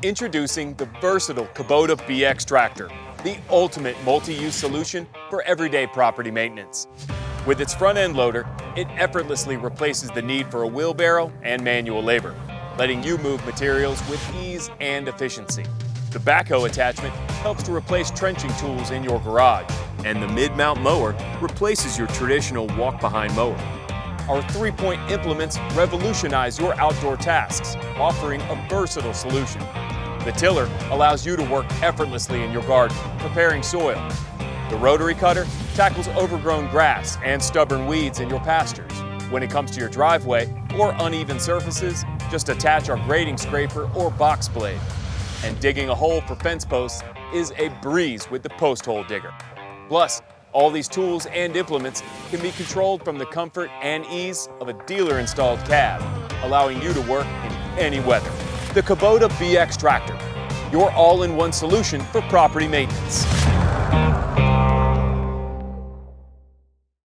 Introducing the versatile Kubota BX tractor, the ultimate multi-use solution for everyday property maintenance. With its front-end loader, it effortlessly replaces the need for a wheelbarrow and manual labor, letting you move materials with ease and efficiency. The backhoe attachment helps to replace trenching tools in your garage, and the mid-mount mower replaces your traditional walk-behind mower. Our 3-point implements revolutionize your outdoor tasks, offering a versatile solution. The tiller allows you to work effortlessly in your garden, preparing soil. The rotary cutter tackles overgrown grass and stubborn weeds in your pastures. When it comes to your driveway or uneven surfaces, just attach our grading scraper or box blade. And digging a hole for fence posts is a breeze with the post hole digger. Plus, all these tools and implements can be controlled from the comfort and ease of a dealer-installed cab, allowing you to work in any weather. The Kubota BX Tractor, your all-in-one solution for property maintenance.